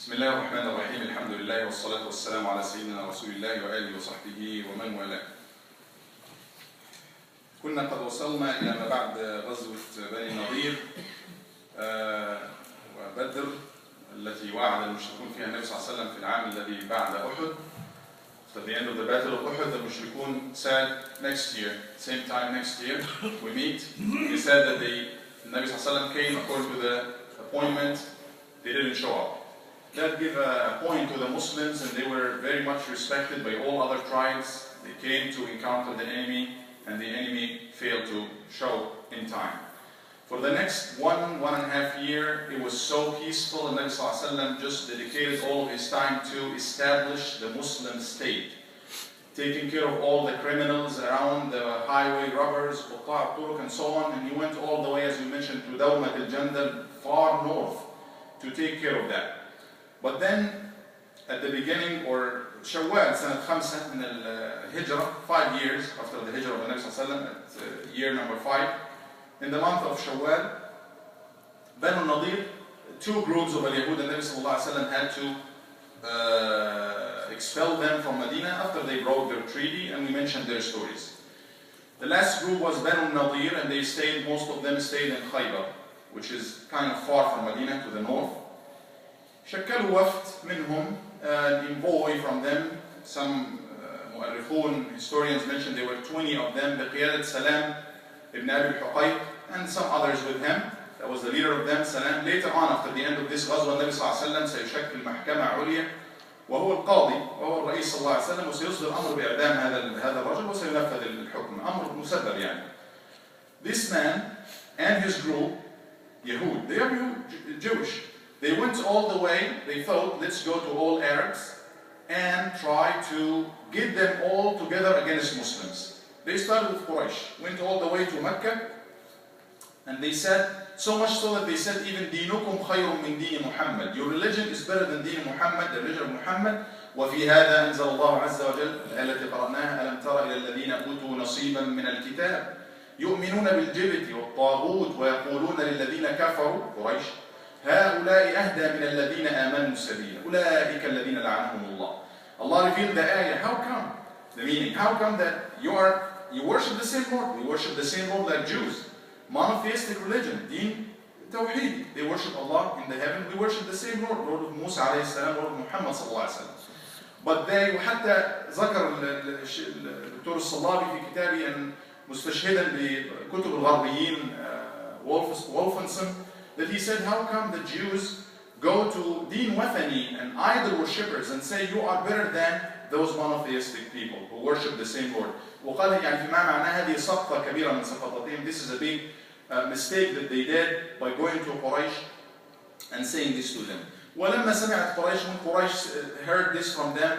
بسم الله الرحمن الرحيم. الحمد لله والصلاة والسلام على سيدنا رسول الله وآله وصحبه ومن والاه. كنا قد وصلنا إلى ما بعد غزوة بني النضير وبدر التي وعد المشركون فيها النبي صلى الله عليه وسلم في العام الذي بعد أحد. At the end of the battle of Uhud, the mushrikun said, next year, same time next year, we meet. They said that the Nabi sallallahu alaihi wasallam came according to the appointment. They didn't show up. That gave a point to the Muslims, and they were very much respected by all other tribes. They came to encounter the enemy, and the enemy failed to show in time. For the next one and a half year, it was so peaceful, and Nabi sallallahu alaihi wasallam just dedicated all of his time to establish the Muslim state, taking care of all the criminals around the highway robbers, Qutta' al-Turuq, and so on. And he went all the way, as we mentioned, to Dawmat al-Jandal, far north, to take care of that. But then, at the beginning, or Shawwal, Sanat 5 min al-Hijrah, 5 years after the Hijrah of the Nabi sallallahu alaihi wasallam, at year number 5, in the month of Shawwal, Banu Nadir, two groups of al-Yahud, and Nabi sallallahu alaihi wasallam had to expel them from Medina after they broke their treaty, and we mentioned their stories. The last group was Banu Nadir, and they stayed, most of them stayed in Khaybar, which is kind of far from Medina to the north. شكلوا وفد منهم, an envoy from them. Some مؤرخون, historians mentioned there were 20 of them, بقيادة سلام ibn Abi al-Huqayq, and some others with him. That was the leader of them, Salam. Later on, after the end of this غزوة, النبي صلى الله عليه وسلم سيشكل محكمة عليا وهو القاضي وهو الرئيس صلى الله عليه وسلم, وسيصدر أمر بإعدام هذا الرجل وسينفذ الحكم, أمر مسبب يعني. This man and his group, Yahud, they are Jewish. They went all the way. They thought, let's go to all Arabs and try to get them all together against Muslims. They started with Quraysh, went all the way to Mecca, and they said, so much so that they said, even دينكم خير من دين محمد. Your religion is better than دين Muhammad, the religion of Muhammad. وفي هذا أنزل الله عز وجل التي قرأناها ألم تر إلى الذين أوتوا نصيبا من الكتاب يؤمنون بالجبت والطاغوت ويقولون للذين كفروا قريش هؤلاء أهدى من الذين آمنوا سبيلا أولئك الذين لعنهم الله. Allah revealed the ayah. How come? The meaning. How come that you worship the same Lord? We worship the same Lord like Jews. Monotheistic religion. Deen, Tawheed. They worship Allah in the heaven. We worship the same Lord. Lord of Musa alayhi salam, Lord of Muhammad sallallahu alayhi wasallam. But they, وحتى ذكر الدكتور الصلابي في كتابه مستشهدا بكتب الغربيين Wolfenson, that he said, how come the Jews go to Deen Wathani and idol worshippers and say you are better than those monotheistic people who worship the same Lord? وقال يعني فيما معناه هذه سقطة كبيرة من سقطاتهم. This is a big mistake that they did by going to Quraysh and saying this to them. ولما سمعت قريش, when Quraysh heard this from them,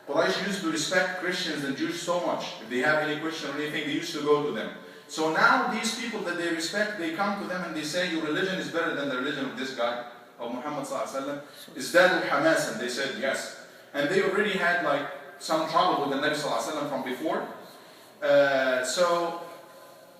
Quraysh used to respect Christians and Jews so much. If they have any question or anything, they used to go to them. So now these people that they respect, they come to them and they say, your religion is better than the religion of this guy, of Muhammad sallallahu alaihi wasallam. Is that Hamas? And they said yes. And they already had like some trouble with the Nabi sallallahu alaihi wasallam from before. So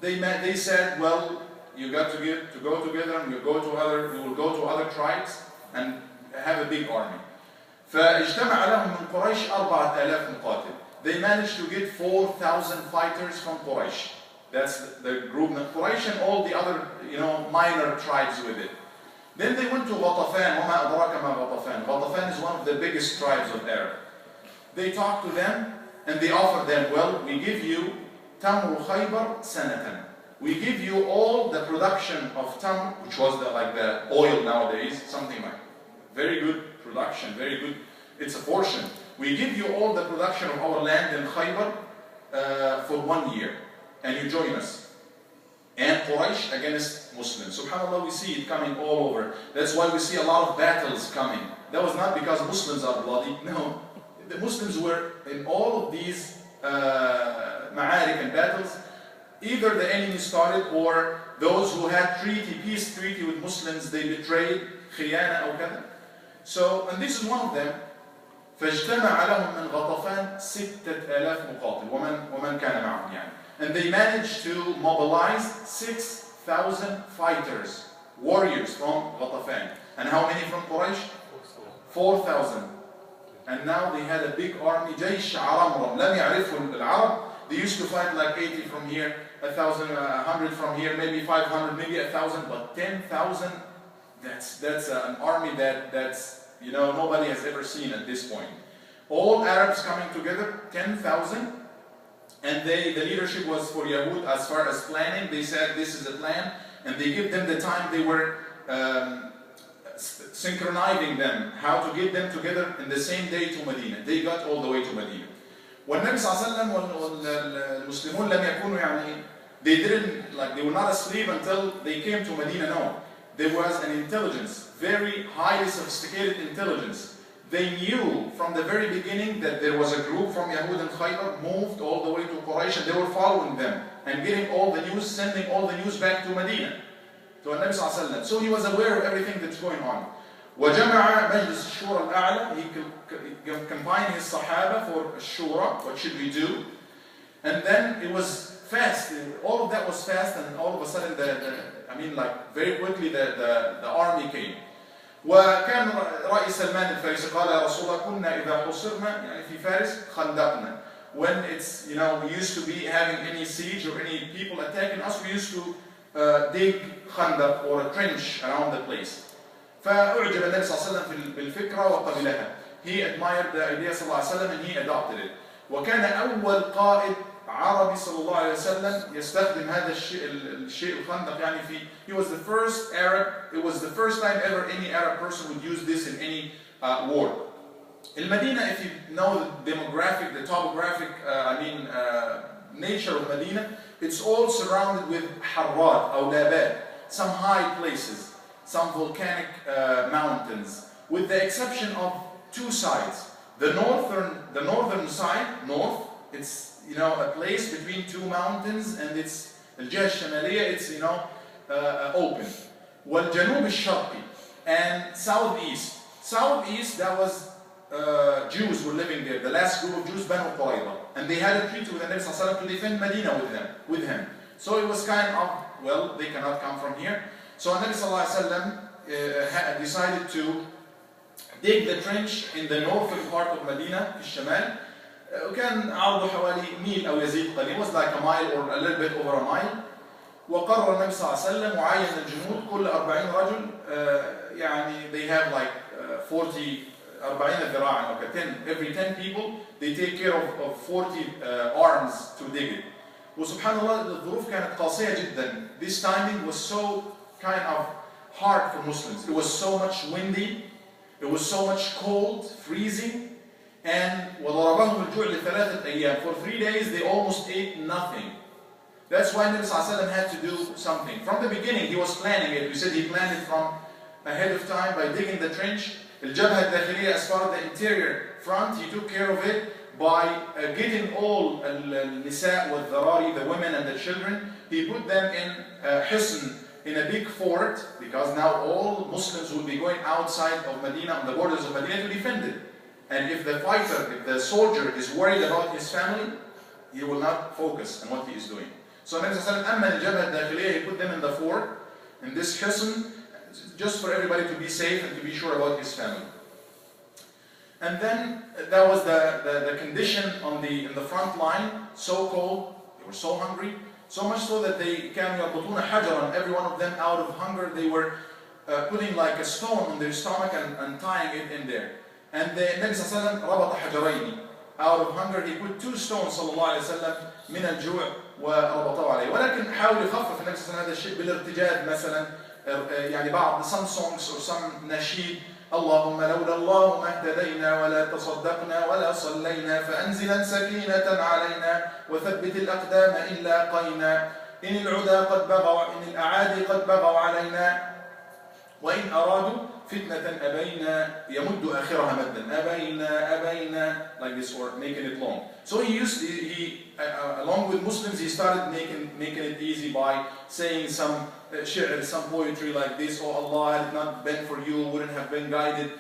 they said, well, you got to go together, and you will go to other tribes and have a big army. فاجتمع لهم من قريش 4000 مقاتل. They managed to get 4,000 fighters from Quraysh. That's the group, Quraysh and all the other, minor tribes with it. Then they went to Ghatafan. وما أدراك ما غطفان. Ghatafan is one of the biggest tribes of Arab. They talked to them and they offered them, well, we give you Tamr Khaybar sanatan. We give you all the production of Tamr, which was like the oil nowadays, something like very good production, very good. It's a portion. We give you all the production of our land in Khaybar for 1 year. And you join us. And Quraysh against Muslims. SubhanAllah, we see it coming all over. That's why we see a lot of battles coming. That was not because Muslims are bloody. No. The Muslims were in all of these ma'arik and battles. Either the enemy started, or those who had peace treaty with Muslims, they betrayed, khiyana or kada. So, and this is one of them. فاجتمع لهم من غطفان 6000 مقاتل ومن كان معهم يعني. And they managed to mobilize 6,000 fighters, warriors from Ghatafan. And how many from Quraysh? 4,000. And now they had a big army, جيش عرمرم لم يعرفه العرب. They used to fight like 80 from here, 1,000, 100 from here, maybe 500, maybe 1,000, but 10,000, that's an army that's, you know, nobody has ever seen at this point. All Arabs coming together, 10,000, and the leadership was for Yahud as far as planning. They said this is a plan, and they give them the time. They were synchronizing them, how to get them together in the same day to Medina. They got all the way to Medina. والنبي صلى الله عليه وسلم والمسلمون لم يكونوا يعني they were not asleep until they came to Medina. No, there was an intelligence, very highly sophisticated intelligence. They knew from the very beginning that there was a group from Yahud and Khaybar moved all the way to Quraysh, and they were following them and getting all the news, sending all the news back to Medina, to Nabi sallallahu alaihi wasallam. So he was aware of everything that's going on. وجمع مجلس الشورى الأعلى. He combined his Sahaba for Shura. What should we do? And then it was fast. All of that was fast, and all of a sudden, very quickly the army came. وكان رأي سلمان الفارسي قال يا رسول الله كنا إذا حصرنا يعني في فارس خندقنا. When it's, we used to be having any siege or any people attacking us, we used to dig khandaq or a trench around the place. فأعجب النبي صلى الله عليه وسلم بالفكرة وقبلها. He admired the idea صلى الله عليه وسلم and he adopted it. وكان أول قائد عربي صلى الله عليه وسلم يستخدم هذا الشيء الخندق يعني he was the first Arab. It was the first time ever any Arab person would use this in any war. In Medina, if you know the demographic, the topographic, nature of Medina, it's all surrounded with harrat or labat, some high places, some volcanic mountains, with the exception of two sides. The northern side, north, it's a place between two mountains, and it's الجهة الشمالية, it's open. والجنوب الشرقي, and southeast that was Jews were living there. The last group of Jews, Banu Qurayza, and they had a treaty with the Nabi sallallahu alaihi wasallam to defend Medina with him. So it was kind of, they cannot come from here. So Nabi sallallahu alaihi wasallam decided to dig the trench in the northern part of Medina, في الشمال. وكان عرضه حوالي ميل أو يزيد قليل. It was like a mile or a little bit over a mile. وقرر النبي صلى الله عليه وسلم وعين الجنود كل 40 رجل. they have like 40 ذراعا, every 10 people they take care of 40 arms to dig it. وسبحان الله الظروف كانت قاسية جدا. This timing was so kind of hard for Muslims. It was so much windy, it was so much cold, freezing, and وضربهم الجوع لثلاثة أيام. For 3 days they almost ate nothing. That's why Nabi sallallahu alaihi wasallam had to do something. From the beginning he was planning it. We said he planned it from ahead of time by digging the trench. الجبهة الداخلية, as far as the interior front, he took care of it by getting all النساء والذراري, the women and the children. He put them in Hisn, in a big fort, because now all Muslims will be going outside of Medina, on the borders of Medina, to defend it. And if the soldier is worried about his family, he will not focus on what he is doing. So Nabi sallallahu alaihi wasallam أمن الجبهة الداخلية, he put them in the fort, in this Hisn, just for everybody to be safe and to be sure about his family. And then that was the condition in the front line, so cold, they were so hungry, so much so that they كانوا يربطون حجرا, every one of them out of hunger, they were putting like a stone on their stomach and tying it in there. And the Nabi sallallahu alaihi wasallam ربط حجرين, out of hunger he put 2 stones صلى الله عليه وسلم من الجوع وربطه عليه. ولكن حاول يخفف النبي صلى الله عليه وسلم هذا الشيء بالارتجال مثلا, بعض some songs or some نشيد. اللهم لولا الله ما اهتدينا ولا تصدقنا ولا صلينا فأنزلا سكينة علينا وثبت الأقدام إن لاقينا إن العدا قد بغوا إن الأعادي قد بغوا علينا وإن أرادوا فتنة أبينا يمد آخرها مدا أبينا, like this, or making it long. So he along with Muslims, he started making it easy by saying some shi'r, some poetry like this. Oh Allah, had it not been for you, wouldn't have been guided,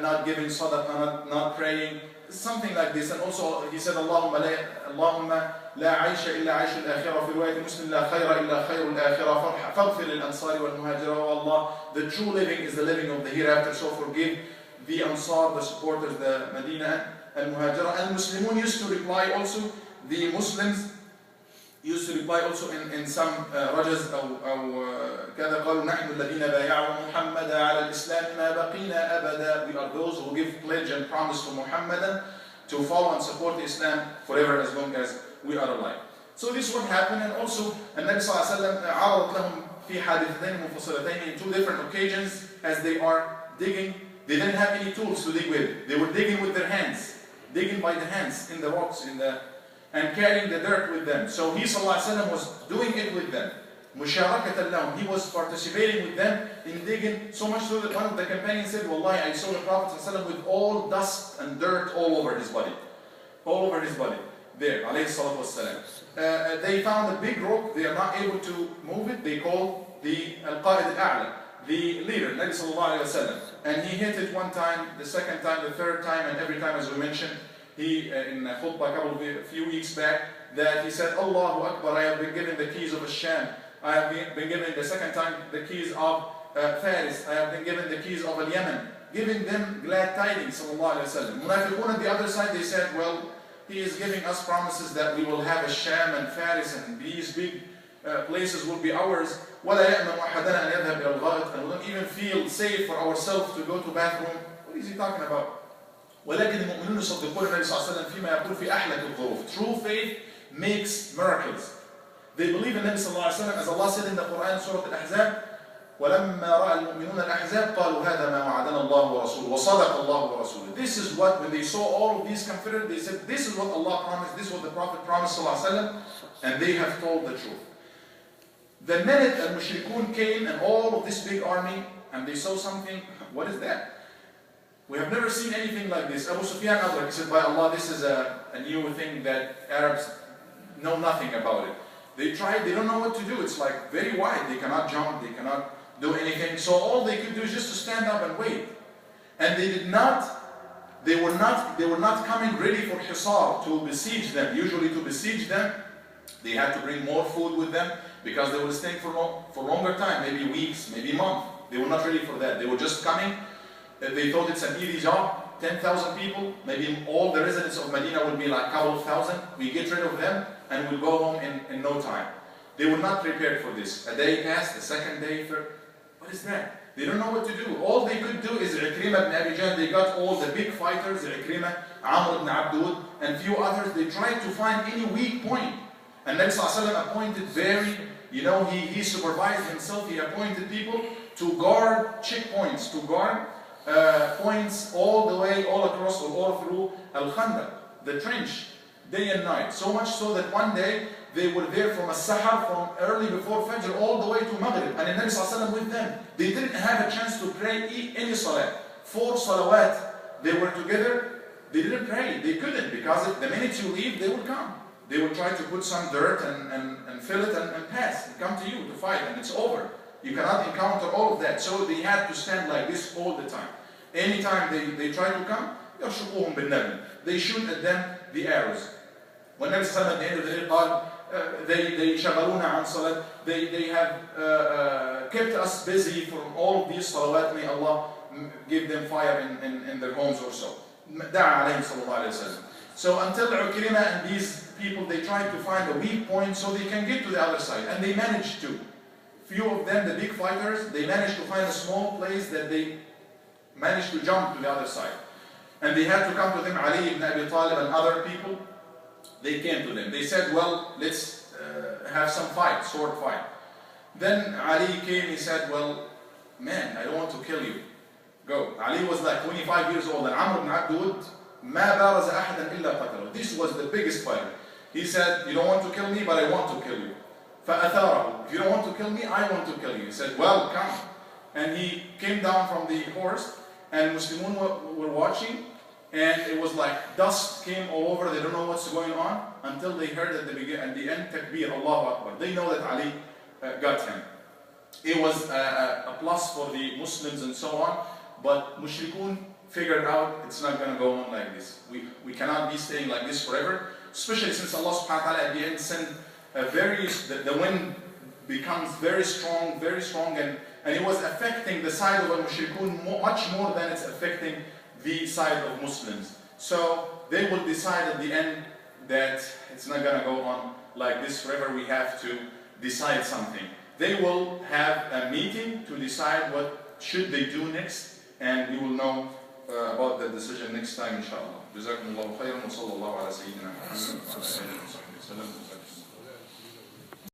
not giving sadaqah, not praying, something like this. And also he said, Allahumma لا عيش إلا عيش الآخرة. في رواية مسلم لا خير إلا خير الآخرة فاغفر للأنصار والمهاجرة. Oh Allah, the true living is the living of the hereafter, so forgive the Ansar, the supporters, the Medina al-Muhajira. And Muslimun used to reply also, the Muslims used to reply also in some رجز أو كذا قالوا نحن الذين بايعوا محمد على الإسلام ما بقينا أبدا. We are those who give pledge and promise to Muhammad to follow and support Islam forever as long as we are alive. So this is what happened. And also النبي صلى الله عليه وسلم عرض لهم في حادثتين منفصلتين in two different occasions as they are digging. They didn't have any tools to dig with. They were digging with their hands, digging by the hands in the rocks, and carrying the dirt with them. So he ﷺ was doing it with them. مشاركة لهم. He was participating with them in digging, so much so that one of the companions said, Wallahi, I saw the Prophet ﷺ with all dust and dirt all over his body. All over his body. There, alayhi salatu wassalam. They found a big rock. They are not able to move it. They call the Al-Qa'id Al-A'la, the leader, Nabi sallallahu alayhi wa sallam. And he hit it one time, the second time, the third time, and every time, as we mentioned, he, in a khutbah a few weeks back, that he said, Allahu Akbar, I have been given the keys of Asham. I have been given the second time the keys of Faris. I have been given the keys of Al-Yemen. Giving them glad tidings, sallallahu alayhi wa sallam. Munafiqun on the other side, they said, well, he is giving us promises that we will have Asham and Faris and these big places will be ours. وَلَا يَأْمَنُ أَحَدَنَا أَنْ يَذْهَبْ إِلَى الْغَائِطِ. And we don't even feel safe for ourselves to go to bathroom. What is he talking about? ولكن المؤمنون يصدقون النبي صلى الله عليه وسلم فيما يقول في أحلك الظروف. True faith makes miracles. They believe in Nabi صلى الله عليه وسلم, as Allah said in the Quran, Surah Al-Ahzab, ولما رأى المؤمنون الأحزاب قالوا هذا ما وعدنا الله ورسوله وصدق الله ورسوله. This is what, when they saw all of these Confederates, they said, this is what Allah promised, this is what the Prophet promised صلى الله عليه وسلم, and they have told the truth. The minute al-Mushrikun came and all of this big army, and they saw something, what is that? We have never seen anything like this. Abu Sufyan Adrak, he said, by Allah, this is a new thing that Arabs know nothing about it. They tried, they don't know what to do. It's like very wide. They cannot jump, they cannot do anything. So all they could do is just to stand up and wait. And they were not coming ready for Hisar, to besiege them. Usually to besiege them, they had to bring more food with them because they were staying for longer time, maybe weeks, maybe months. They were not ready for that. They were just coming. They thought it's an easy job. 10,000 people, maybe all the residents of Medina will be like a couple of thousand. We get rid of them and we'll go home in no time. They were not prepared for this. A day passed, the second day, third. What is that? They don't know what to do. All they could do is Ikrimah ibn Abi Jahl. They got all the big fighters, Ikrimah, Amr ibn Abdud, and few others. They tried to find any weak point. And Nabi Sallallahu Alaihi Wasallam appointed he supervised himself. He appointed people to guard checkpoints, to guard points all the way, all across, or all through Al-Khandaq, the trench, day and night. So much so that one day they were there from As-Sahar, from early before Fajr, all the way to Maghrib. And the Nabi Sallallahu Alaihi Wasallam with them. They didn't have a chance to pray any salat. 4 salawat, they were together. They didn't pray. They couldn't, because the minute you leave, they would come. They would try to put some dirt and fill it and pass, and come to you to fight, and it's over. You cannot encounter all of that. So they had to stand like this all the time. Anytime they try to come, يرشقوهم بالنبل. They shoot at them the arrows. When Nabi Sallallahu at the end of the day, they شغلونا عن صلاة. They have kept us busy from all of these salawat. May Allah give them fire in their homes or so. دعا عليهم صلى الله عليه وسلم. So until Ukrimah and these people, they tried to find a weak point so they can get to the other side. And they managed to. Few of them, the big fighters, they managed to find a small place that they managed to jump to the other side. And they had to come to them, Ali ibn Abi Talib and other people. They came to them. They said, well, let's have some fight, sword fight. Then Ali came, he said, well, man, I don't want to kill you. Go. Ali was like 25 years old, and Amr ibn Abdud, ما بارز أحدا إلا قتله. This was the biggest fighter. He said, you don't want to kill me, but I want to kill you. فأثاره. If you don't want to kill me, I want to kill you. He said, well, come. And he came down from the horse, and Muslimun were watching, and it was like dust came all over. They don't know what's going on until they heard at the end, Takbir, Allahu Akbar. They know that Ali got him. It was a plus for the Muslims and so on, but Mushrikun figured out it's not going to go on like this. We cannot be staying like this forever, especially since Allah subhanahu wa ta'ala at the end sent the wind becomes very strong, and and it was affecting the side of al-Mushrikun much more than it's affecting the side of Muslims. So they will decide at the end that it's not going to go on like this forever, we have to decide something. They will have a meeting to decide what should they do next, and we will know about the decision next time, inshallah. جزاكم الله خيرا وصلى الله على سيدنا محمد وعلى آله وصحبه وسلم.